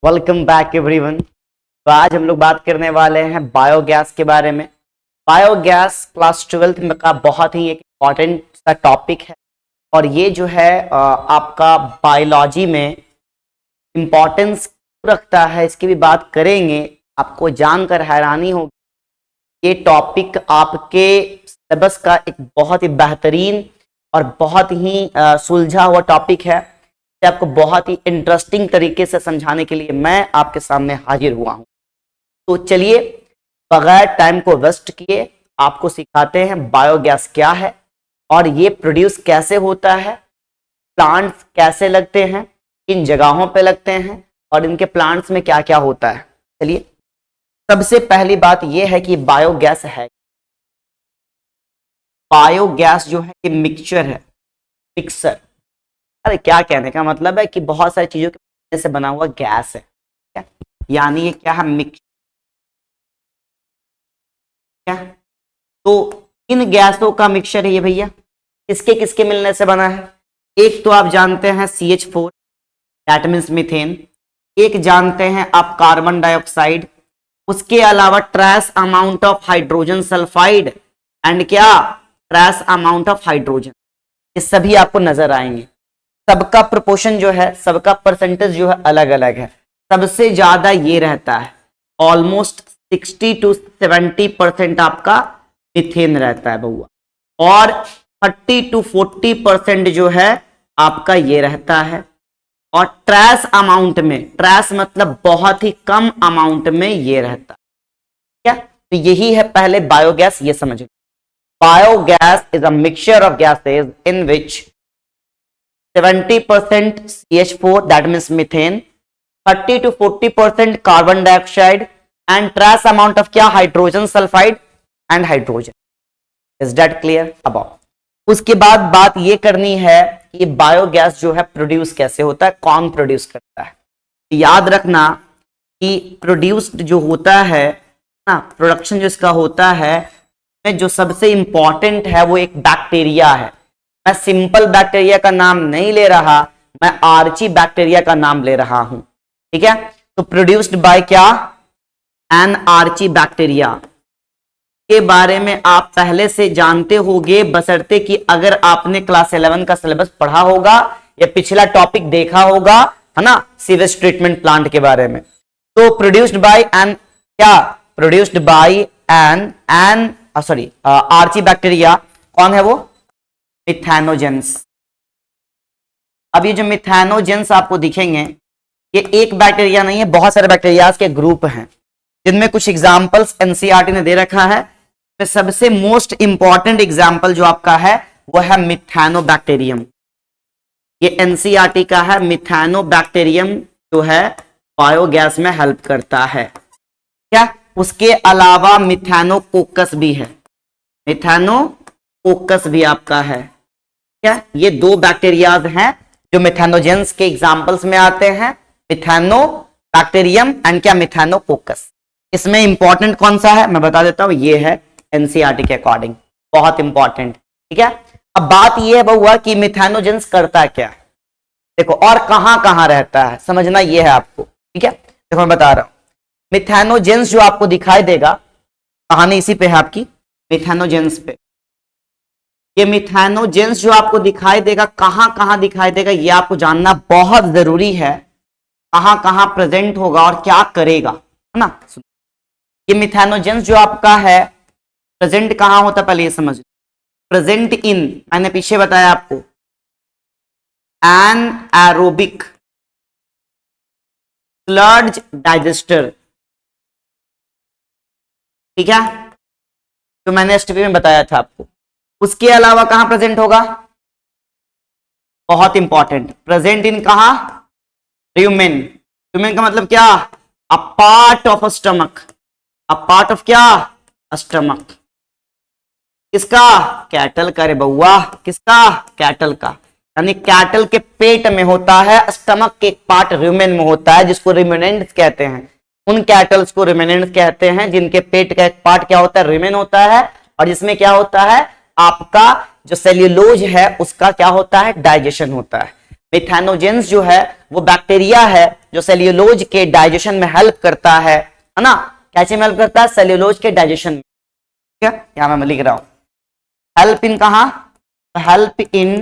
Welcome back everyone. तो आज हम लोग बात करने वाले हैं बायोगैस के बारे में। बायोगैस क्लास 12 का बहुत ही एक इम्पॉर्टेंट सा टॉपिक है और ये जो है आपका बायोलॉजी में इम्पॉर्टेंस रखता है, इसकी भी बात करेंगे। आपको जानकर हैरानी होगी, ये टॉपिक आपके सिलेबस का एक बहुत ही बेहतरीन और बहुत ही सुलझा हुआ टॉपिक है। आपको बहुत ही इंटरेस्टिंग तरीके से समझाने के लिए मैं आपके सामने हाजिर हुआ हूं। तो चलिए बगैर टाइम को वेस्ट किए आपको सिखाते हैं बायोगैस क्या है और ये प्रोड्यूस कैसे होता है, प्लांट्स कैसे लगते हैं, किन जगहों पे लगते हैं और इनके प्लांट्स में क्या क्या होता है। चलिए सबसे पहली बात ये है कि बायोगैस है, बायोगैस जो है कि मिक्सचर है, मिक्सर। अरे क्या कहने का मतलब है कि बहुत सारी चीजों के से बना हुआ गैस है, क्या यानी ये क्या है, मिक्स। क्या तो इन गैसों का मिक्सचर है ये भैया, किसके किसके मिलने से बना है। एक तो आप जानते हैं CH4 दैट मीन्स मीथेन, एक जानते हैं आप कार्बन डाइऑक्साइड, उसके अलावा trace amount of hydrogen sulphide and क्या ट्रेस अमाउंट ऑफ हाइड्रोजन, ये सभी आपको नजर आएंगे। सबका प्रोपोर्शन जो है, सबका परसेंटेज जो है अलग अलग है। सबसे ज्यादा ये रहता है, ऑलमोस्ट 60 to 70% आपका मीथेन रहता है बउआ, और 30 to 40% जो है आपका ये रहता है। और ट्रेस अमाउंट में, ट्रेस मतलब बहुत ही कम अमाउंट में ये रहता है। क्या तो यही है पहले बायोगैस, ये समझ। Biogas is a mixture of gases in which 70% CH4 that means methane, 30 to 40% carbon dioxide and trace amount of क्या hydrogen sulfide and hydrogen. Is that clear above? उसके बाद बात ये करनी है कि बायोगैस जो है प्रोड्यूस कैसे होता है, कौन प्रोड्यूस करता है। याद रखना कि प्रोड्यूस्ड जो होता है ना, प्रोडक्शन जो इसका होता है, में जो सबसे इंपॉर्टेंट है वो एक बैक्टीरिया है। मैं सिंपल बैक्टीरिया का नाम नहीं ले रहा, मैं आर्ची बैक्टीरिया का नाम ले रहा हूं, ठीक है। तो प्रोड्यूस्ड बाय क्या, एन आर्ची बैक्टीरिया के बारे में आप पहले से जानते होंगे, बशर्ते कि अगर आपने क्लास 11 का सिलेबस पढ़ा होगा या पिछला टॉपिक देखा होगा, है ना, सीवेज ट्रीटमेंट प्लांट के बारे में। तो प्रोड्यूस्ड बाय एन क्या, produced by an sorry archaebacteria, कौन है वो, मिथेनोजेंस। अब ये जो मिथेनोजेंस आपको दिखेंगे, ये एक बैक्टीरिया नहीं है, बहुत सारे बैक्टीरियाज के ग्रुप हैं, जिनमें कुछ एग्जांपल्स एनसीईआरटी ने दे रखा है। तो सबसे मोस्ट इंपॉर्टेंट एग्जांपल जो आपका है वो है मिथेनोबैक्टीरियम, ये एनसीईआरटी का है। मिथेनोबैक्टीरियम जो है बायोगैस में हेल्प करता है, क्या। उसके अलावा मिथेनोकोकस भी है, मिथेनोकोकस भी आपका है, क्या। ये दो बैक्टीरियाज हैं जो मिथेनोजेंस के एग्जांपल्स में आते हैं, मिथेनोबैक्टीरियम एंड क्या, मिथेनोकोकस। इसमें इंपॉर्टेंट कौन सा है मैं बता देता हूं, ये है एनसीईआरटी के अकॉर्डिंग, बहुत इंपॉर्टेंट, ठीक है। अब बात ये है बहुआ कि मिथेनोजेंस करता क्या है, देखो, और कहां कहां रहता है समझना ये है आपको, ठीक है। देखो मैं बता रहा हूं, मिथेनोजेंस जो आपको दिखाई देगा, कहानी इसी पे है आपकी, मिथेनोजेंस पे। ये मिथेनोजेंस जो आपको दिखाई देगा, कहां कहां दिखाई देगा ये आपको जानना बहुत जरूरी है, कहां कहां प्रेजेंट होगा और क्या करेगा, है ना। ये मिथेनोजेंस जो आपका है प्रेजेंट कहां होता है, पहले ये समझ। प्रेजेंट इन, मैंने पीछे बताया आपको, एन एरोबिक स्लर्ज डाइजेस्टर, ठीक है, जो मैंने एसटीपी में बताया था आपको। उसके अलावा कहां प्रेजेंट होगा, बहुत इंपॉर्टेंट, प्रेजेंट इन कहां, र्यूमेन। र्यूमेन का मतलब क्या, a part of stomach, a part of क्या, स्टमक। किसका, कैटल का, रे बउआ, किसका, कैटल का। यानी कैटल के पेट में होता है, स्टमक के एक पार्ट र्यूमेन में होता है, जिसको रिमेनेंट्स कहते हैं। उन कैटल्स को रिमेनेंट्स कहते हैं जिनके पेट का एक पार्ट क्या होता है, रिमेन होता है, और जिसमें क्या होता है, आपका जो सेल्यूलोज है उसका क्या होता है, डाइजेशन होता है। मिथेनोजेंस जो है वो बैक्टीरिया है जो सेल्यूलोज के डाइजेशन में हेल्प करता है ना, कैसे में हेल्प करता है, सेल्यूलोज के डाइजेशन में, ठीक है, यहां मैं लिख रहा हूं हेल्प इन, कहां, हेल्प इन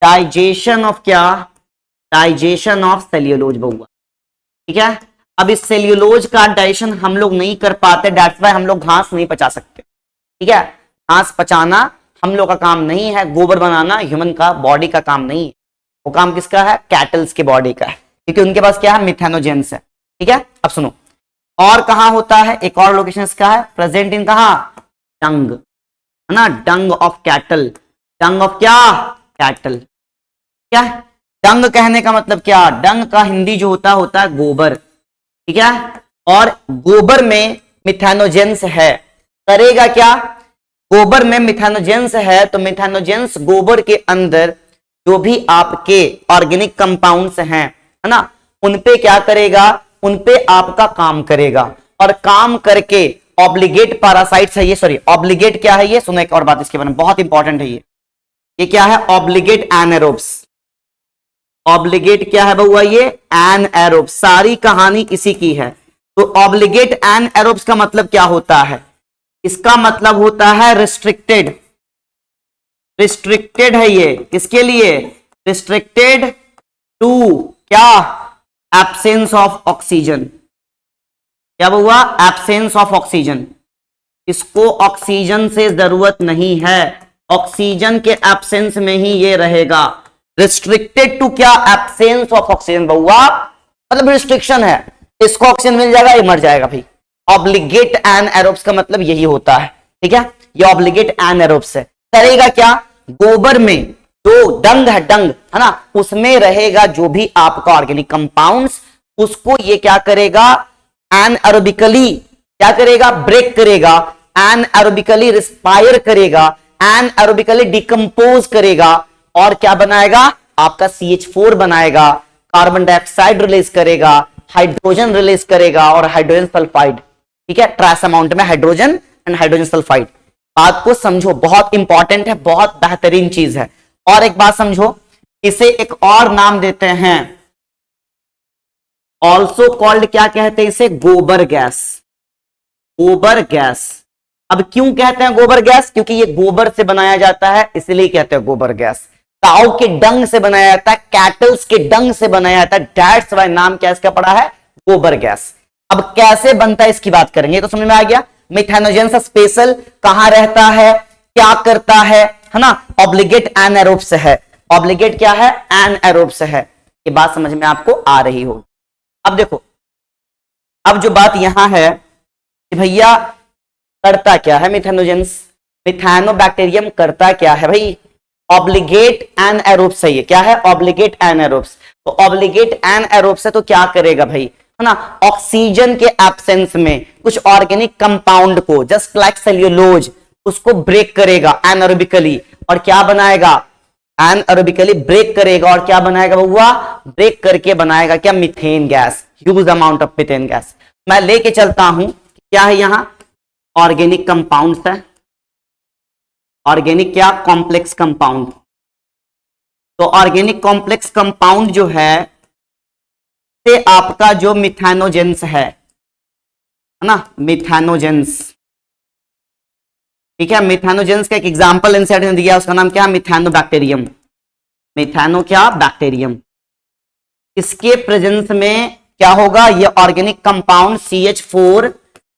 डाइजेशन ऑफ क्या, डाइजेशन ऑफ सेल्यूलोज बहुआ, ठीक है। अब इस सेल्यूलोज का डाइजेशन हम लोग नहीं कर पाते, दैट्स व्हाई हम लोग घास नहीं पचा सकते, ठीक है। घास पचाना हम लोग का काम नहीं है, गोबर बनाना ह्यूमन का बॉडी का काम नहीं है, वो काम किसका है, कैटल्स के बॉडी का है, क्योंकि उनके पास क्या है, मिथेनोजेंस है, ठीक है। अब सुनो, और कहां होता है, एक और लोकेशन इसका है, प्रेजेंट इन कहां, डंग, है ना, डंग ऑफ कैटल, डंग ऑफ क्या, कैटल, क्या, डंग कहने का मतलब क्या, डंग का हिंदी जो होता है गोबर, ठीक है। और गोबर में मिथेनोजेंस है, करेगा क्या, गोबर में मिथेनोजेंस है, तो मिथेनोजेंस गोबर के अंदर जो भी आपके ऑर्गेनिक कंपाउंड्स हैं, है ना, उनपे क्या करेगा, उनपे आपका काम करेगा, और काम करके ऑब्लिगेट पैरासाइट्स है ये, सॉरी ऑब्लिगेट क्या है ये, सुनो एक और बात इसके बारे में बहुत इंपॉर्टेंट है ये क्या है, ऑब्लिगेट एनारोब्स, ऑब्लिगेट क्या है बउआ, ये एनारोब्स, सारी कहानी इसी की है। तो ऑब्लिगेट एनारोब्स का मतलब क्या होता है, इसका मतलब होता है रिस्ट्रिक्टेड, रिस्ट्रिक्टेड है ये, किसके लिए, रिस्ट्रिक्टेड टू क्या, एब्सेंस ऑफ ऑक्सीजन, क्या हुआ, एब्सेंस ऑफ ऑक्सीजन, इसको ऑक्सीजन से जरूरत नहीं है, ऑक्सीजन के एब्सेंस में ही ये रहेगा, रिस्ट्रिक्टेड टू क्या, एब्सेंस ऑफ ऑक्सीजन, बहुआ मतलब रिस्ट्रिक्शन है, इसको ऑक्सीजन मिल जाएगा ये मर जाएगा भाई, ऑब्लिगेट एनारोब्स का मतलब यही होता है, ठीक है, ये ऑब्लिगेट एनारोब्स है, करेगा क्या, गोबर में जो डंग है, डंग है ना, उसमें रहेगा जो भी आपका ऑर्गेनिक कंपाउंड्स, उसको ये क्या करेगा, एनएरोबिकली क्या करेगा, ब्रेक करेगा, एनएरोबिकली रिस्पायर करेगा, एनएरोबिकली डिकम्पोज करेगा, और क्या बनाएगा, आपका CH4 बनाएगा, कार्बन डाइऑक्साइड रिलीज करेगा, हाइड्रोजन रिलीज करेगा, और हाइड्रोजन सल्फाइड, ठीक है, ट्रेस अमाउंट में हाइड्रोजन एंड हाइड्रोजन सल्फाइड। बात को समझो, बहुत इंपॉर्टेंट है, बहुत बेहतरीन चीज है। और एक बात समझो, इसे एक और नाम देते हैं, ऑल्सो कॉल्ड, क्या कहते हैं इसे, गोबर गैस, गोबर गैस। अब क्यों कहते हैं गोबर गैस, क्योंकि ये गोबर से बनाया जाता है, इसलिए कहते हैं गोबर गैस, काऊ के डंग से बनाया जाता है, कैटल्स के डंग से बनाया जाता है, दैट्स व्हाई नाम क्या इसका पड़ा है, गोबर गैस। अब कैसे बनता है इसकी बात करेंगे, तो समझ में आ गया, मिथेनोजेंस स्पेशल कहां रहता है, क्या करता है ना, ऑब्लिगेट एनारोब्स है, ऑब्लिगेट क्या है, एनारोब्स है, ये बात समझ में आपको आ रही होगी। अब देखो, अब जो बात यहां है कि भैया करता क्या है मिथेनोजेंस, मिथानोबैक्टीरियम करता क्या है भाई, ऑब्लिगेट एनारोब्स है, ये क्या है, ऑब्लिगेट एनारोब्स। तो ऑब्लिगेट एनारोब्स है तो क्या करेगा भाई, है ना, ऑक्सीजन के एब्सेंस में कुछ ऑर्गेनिक कंपाउंड को, जस्ट लाइक सेल्यूलोज, उसको ब्रेक करेगा एनारोबिकली, और क्या बनाएगा, एनारोबिकली ब्रेक करेगा, और क्या बनाएगा बउआ, ब्रेक करके बनाएगा क्या, methane gas, huge amount of methane gas. मैं लेके चलता हूं, क्या है यहां, ऑर्गेनिक कंपाउंड्स है, ऑर्गेनिक क्या, कॉम्प्लेक्स कंपाउंड। तो ऑर्गेनिक कॉम्प्लेक्स कंपाउंड जो है से आपका जो मिथेनोजेंस है ना, मिथेनोजेंस, ठीक है, मिथेनोजेंस का एक एग्जांपल इंसर्ट ने दिया, उसका नाम क्या है, मिथेनोबैक्टीरियम, मिथेनो क्या, बैक्टीरियम। इसके प्रेजेंस में क्या होगा, ये organic compound CH4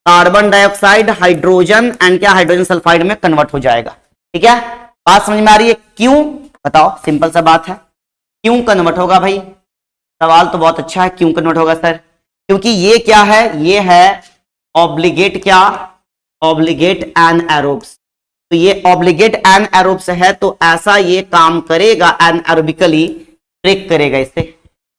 carbon dioxide, hydrogen and क्या, हाइड्रोजन सल्फाइड में कन्वर्ट हो जाएगा, ठीक है। बात समझ में आ रही है, क्यों बताओ, सिंपल सा बात है, क्यों कन्वर्ट होगा भाई, सवाल तो बहुत अच्छा है, क्यों कन्वर्ट होगा सर, क्योंकि ये क्या है, ये है ऑब्लिगेट क्या, ऑब्लिगेट एनारोब्स। तो ये ऑब्लिगेट एनारोब्स है, तो ऐसा ये काम करेगा, एनारोबिकली ब्रेक करेगा इसे।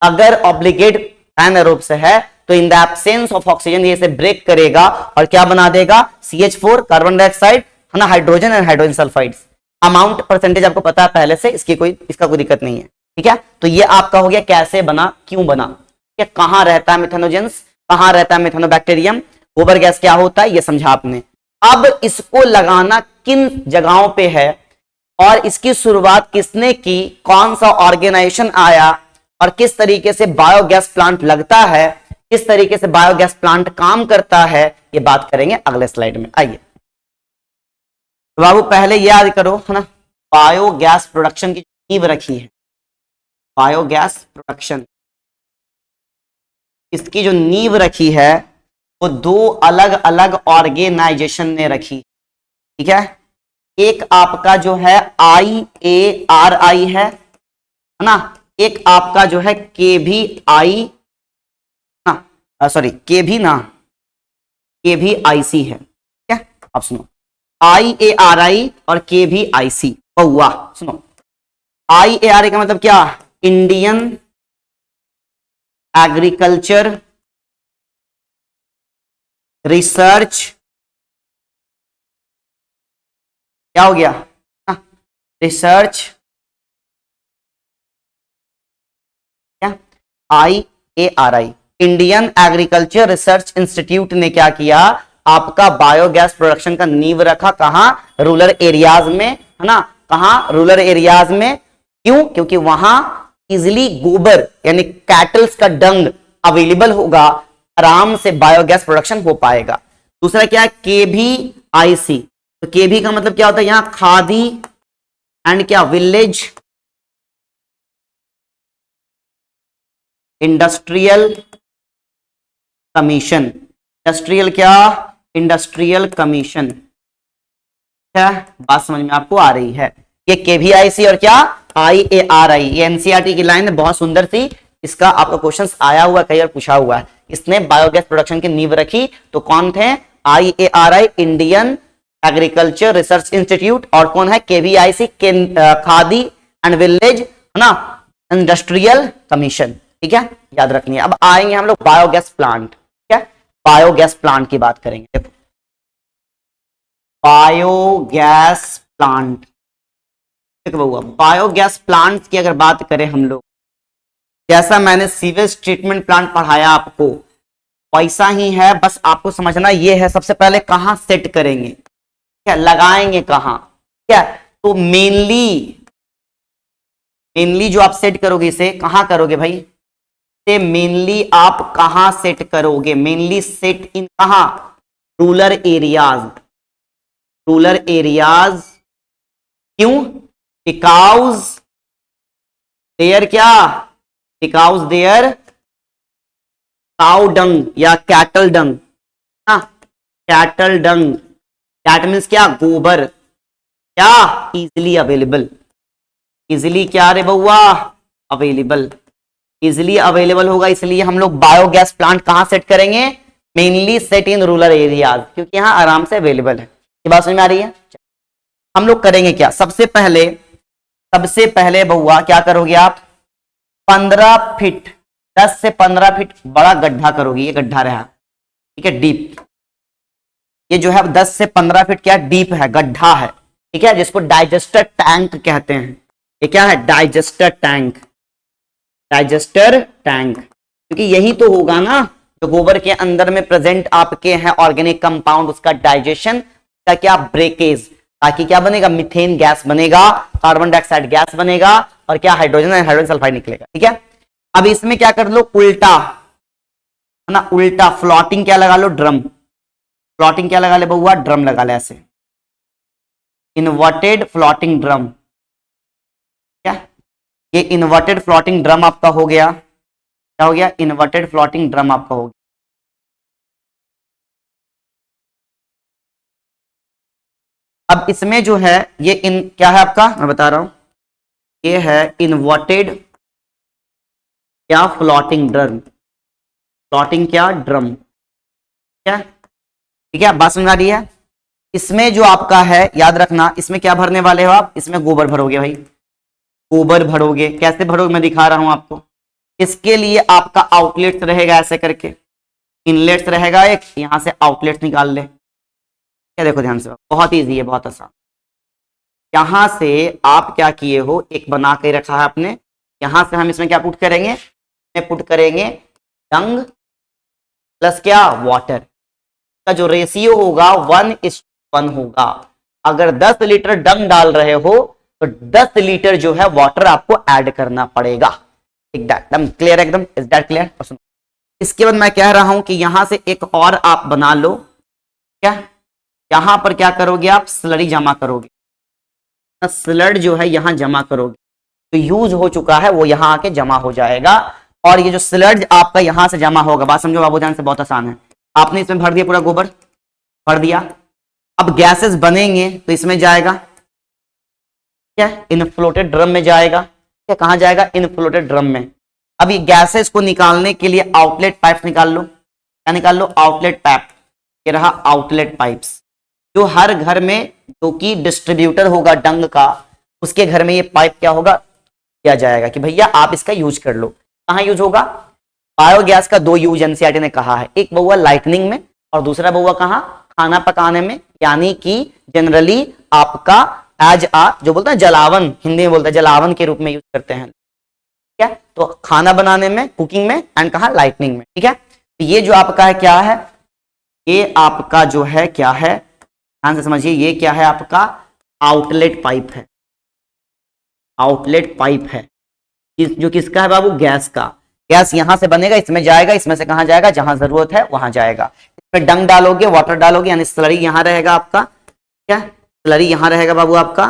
अगर ऑब्लिगेट एनारोब्स है तो in the absence of oxygen ये इसे ब्रेक करेगा, और क्या बना देगा, CH4 कार्बन डाइऑक्साइड, है ना, hydrogen and hydrogen sulphides. Amount percentage आपको पता है पहले से, इसका कोई दिक्कत नहीं है, ठीक है। तो ये आपका हो गया कैसे बना, क्यों बना, क्या, कहां रहता है मिथेनोजेंस, कहां रहता है मिथेनोबैक्टीरियम, गोबर गैस क्या होता है, ये समझा आपने। अब इसको लगाना किन जगहों पे है, और इसकी शुरुआत किसने की, कौन सा ऑर्गेनाइजेशन आया, और किस तरीके से बायोगैस प्लांट लगता है, किस तरीके से बायोगैस प्लांट काम करता है, ये बात करेंगे अगले स्लाइड में। आइए तो बाबू पहले याद करो है ना, बायोगैस प्रोडक्शन की नींव रखी है, बायोगैस प्रोडक्शन इसकी जो नींव रखी है वो दो अलग अलग ऑर्गेनाइजेशन ने रखी, ठीक है। एक आपका जो है IARI है ना, एक आपका जो है KVI ना, सॉरी KVIC है, ठीक है। अब सुनो IARI और KVIC हुआ, सुनो IARI का मतलब क्या, इंडियन एग्रीकल्चर रिसर्च, क्या हो गया, रिसर्च, क्या IARI Indian agriculture research institute ने क्या किया, आपका बायोगैस प्रोडक्शन का नींव रखा, कहां, रूरल एरियाज में, है ना, कहां, रूरल एरियाज में। क्यों, क्योंकि वहां इजिली गोबर यानी कैटल्स का डंग अवेलेबल होगा, आराम से बायोगैस प्रोडक्शन हो पाएगा। दूसरा क्या है, KVIC, तो केभी का मतलब क्या होता है, यहां खादी एंड क्या, विलेज इंडस्ट्रियल कमीशन, इंडस्ट्रियल क्या, इंडस्ट्रियल कमीशन, क्या बात समझ में आपको आ रही है। ये KVIC और क्या IARI, ये NCERT की लाइन है, बहुत सुंदर सी, इसका आपका क्वेश्चंस आया हुआ कई बार पूछा हुआ है। इसने बायोगैस प्रोडक्शन की नींव रखी, तो कौन थे, IARI Indian agriculture research institute, और कौन है KVIC खादी एंड विलेज, है ना, इंडस्ट्रियल कमीशन, ठीक है, याद रखनी है। अब आएंगे हम लोग बायोगैस प्लांट, ठीक है, बायोगैस प्लांट की बात करेंगे। देखो बायोगैस प्लांट, देखो बायोगैस प्लांट की अगर बात करें हम लोग, जैसा मैंने सीवेज ट्रीटमेंट प्लांट पढ़ाया आपको वैसा ही है, बस आपको समझना ये है, सबसे पहले कहां सेट करेंगे, क्या लगाएंगे कहां, क्या, तो मेनली जो आप सेट करोगे इसे कहां करोगे भाई, से मेनली आप कहां सेट करोगे, मेनली सेट इन कहां, रूरल एरियाज, रूरल एरियाज। क्यों, बिकॉज देयर क्या, बिकॉज देयर काउ डंग या cattle dung, cattle dung, cat means क्या, गोबर, क्या इजिली अवेलेबल, इजिली क्या रे बउआ, अवेलेबल, इजिली अवेलेबल होगा, इसलिए हम लोग बायोगैस प्लांट कहां सेट करेंगे, mainly set in rural areas, क्योंकि यहां आराम से अवेलेबल है। ये बात समझ में आ रही है। हम लोग करेंगे क्या, सबसे पहले बउआ क्या करोगे आप, 15 फीट 10 से 15 फीट बड़ा गड्ढा करोगे, ये गड्ढा रहा, ठीक है, डीप, ये जो है 10 से 15 फीट क्या डीप है, गड्ढा है, ठीक है, जिसको डाइजेस्टर टैंक कहते हैं। ये क्या है, डाइजेस्टर टैंक, डाइजेस्टर टैंक, क्योंकि यही तो होगा ना जो गोबर के अंदर में प्रेजेंट आपके हैं ऑर्गेनिक कंपाउंड, उसका डाइजेशन का क्या, ब्रेकेज, ताकि क्या बनेगा, मीथेन गैस बनेगा, कार्बन डाइऑक्साइड गैस बनेगा, और क्या, हाइड्रोजन सल्फाइड निकलेगा, ठीक है। अब इसमें क्या कर लो, उल्टा, है ना, उल्टा फ्लोटिंग क्या लगा लो, ड्रम, फ्लोटिंग क्या लगा ले बउआ, ड्रम लगा ले, ऐसे इन्वर्टेड फ्लोटिंग ड्रम, क्या, ये इन्वर्टेड फ्लोटिंग ड्रम आपका हो गया, क्या हो गया, इन्वर्टेड फ्लोटिंग ड्रम आपका हो गया। अब इसमें जो है ये क्या है आपका, मैं बता रहा हूं, ये है इन्वर्टेड क्या, फ्लोटिंग ड्रम, फ्लोटिंग क्या, ड्रम, क्या, ठीक है, बात समझ आ रही है। इसमें जो आपका है याद रखना, इसमें क्या भरने वाले हो आप, इसमें गोबर भरोगे भाई, गोबर भरोगे, कैसे भरोगे मैं दिखा रहा हूं आपको। इसके लिए आपका आउटलेट रहेगा ऐसे करके, इनलेट्स रहेगा एक, यहां से आउटलेट निकाल ले, क्या, देखो ध्यान से, बहुत ईजी है, बहुत आसान। यहां से आप क्या किए हो, एक बना के रखा है आपने, यहां से हम इसमें क्या पुट करेंगे, पुट करेंगे डंग प्लस क्या, वाटर, का जो रेशियो होगा 1:1 होगा। अगर 10 लीटर डंग डाल रहे हो तो 10 लीटर जो है वाटर आपको ऐड करना पड़ेगा, एकदम क्लियर, एकदम इज दैट क्लियर? इसके बाद मैं कह रहा हूं कि यहां से एक और आप बना लो, क्या यहां पर क्या करोगे आप, स्लरी जमा करोगे, स्लड जो है यहां जमा करोगे, तो यूज हो चुका है वो यहां आके जमा हो जाएगा, और ये जो स्लड आपका यहां से जमा होगा, बात समझो बाबू ध्यान से, बहुत आसान है, आपने इसमें भर दिया पूरा गोबर, भर दिया, अब गैसेस बनेंगे तो इसमें जाएगा क्या, इनफ्लोटेड ड्रम में जाएगा, क्या कहां जाएगा, इनफ्लोटेड ड्रम में। अब ये गैसेस को निकालने के लिए आउटलेट पाइप निकाल लो, क्या निकाल लो, आउटलेट पाइप, ये रहा आउटलेट पाइप्स, जो हर घर में जो कि डिस्ट्रीब्यूटर होगा डंग का, उसके घर में ये पाइप क्या होगा, किया जाएगा कि भैया आप इसका यूज कर लो। कहां यूज होगा, बायोगैस का दो यूज एनसीईआरटी ने कहा है, एक बहुआ लाइटनिंग में और दूसरा बहुआ कहां, खाना पकाने में, यानी कि जनरली आपका एज आ जो बोलते हैं जलावन, हिंदी में बोलते हैं जलावन के रूप में यूज करते हैं, ठीक है, तो खाना बनाने में, कुकिंग में, एंड कहा लाइटनिंग में, ठीक है। तो ये जो आपका है क्या है, ये आपका जो है क्या है, ध्यान से समझिए, ये क्या है आपका आउटलेट पाइप है, आउटलेट पाइप है, जो किसका है बाबू, गैस का, गैस यहां से बनेगा, इसमें जाएगा, इसमें से कहां जाएगा, जहां जरूरत है वहां जाएगा, इसमें डंग डालोगे, वाटर डालोगे, यानी स्लरी यहां रहेगा आपका, क्या स्लरी यहां रहेगा बाबू आपका,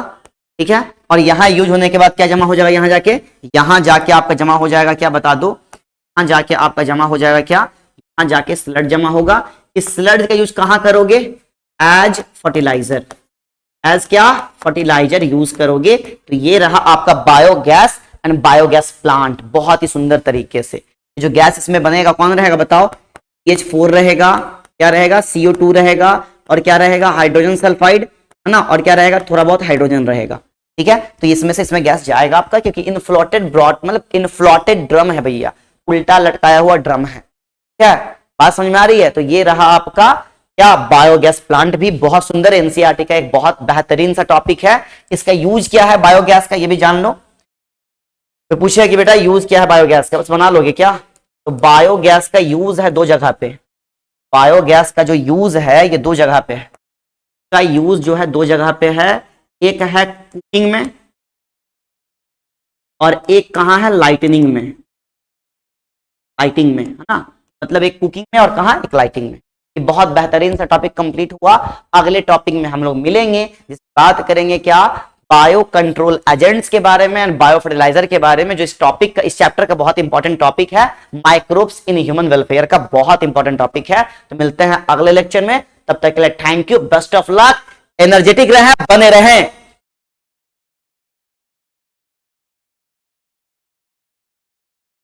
ठीक है, और यहां यूज होने के बाद क्या जमा हो जाएगा, यहां जाके आपका जमा हो जाएगा क्या, बता दो, यहां जाके आपका जमा हो जाएगा क्या, यहां जाके स्लड जमा होगा, इस स्लड का यूज कहां करोगे, एज फर्टिलाइजर, एज क्या, फर्टिलाइजर यूज करोगे, तो ये रहा आपका बायोगैस एंड बायोगैस प्लांट, बहुत ही सुंदर तरीके से। जो गैस इसमें बनेगा कौन रहेगा बताओ, CH4 रहेगा, क्या रहेगा, CO2 रहेगा, और क्या रहेगा, हाइड्रोजन सल्फाइड, है ना, और क्या रहेगा, थोड़ा बहुत हाइड्रोजन रहेगा, ठीक है। तो इसमें से इसमें गैस जाएगा आपका, क्योंकि इनफ्लोटेड ब्रॉड मतलब इनफ्लोटेड ड्रम है भैया, उल्टा लटकाया हुआ ड्रम है, क्या बात समझ में आ रही है। तो ये रहा आपका क्या, बायोगैस प्लांट, भी बहुत सुंदर, एनसीईआरटी का एक बहुत बेहतरीन सा टॉपिक है। इसका यूज क्या है बायोगैस का, ये भी जान लो, तो पूछे कि बेटा यूज क्या है बायोगैस का, बस बना लोगे क्या, तो बायोगैस का यूज है दो जगह पे, बायोगैस का जो यूज है ये दो जगह पे है, का यूज जो है दो जगह पे है, एक है कुकिंग में और एक कहां है, लाइटनिंग में, लाइटिंग में, है ना, मतलब एक कुकिंग में और कहां, एक लाइटिंग में। ये बहुत बेहतरीन सा टॉपिक कंप्लीट हुआ। अगले टॉपिक में हम लोग मिलेंगे, जिस बात करेंगे क्या, बायो कंट्रोल एजेंट्स के बारे में एंड बायो फर्टिलाइजर के बारे में, जो इस टॉपिक का, इस चैप्टर का बहुत इंपॉर्टेंट टॉपिक है, माइक्रोब्स इन ह्यूमन वेलफेयर का बहुत इंपॉर्टेंट टॉपिक है। तो मिलते हैं अगले लेक्चर में, तब तक के लिए thank you, best of luck, energetic रहें, बने रहें।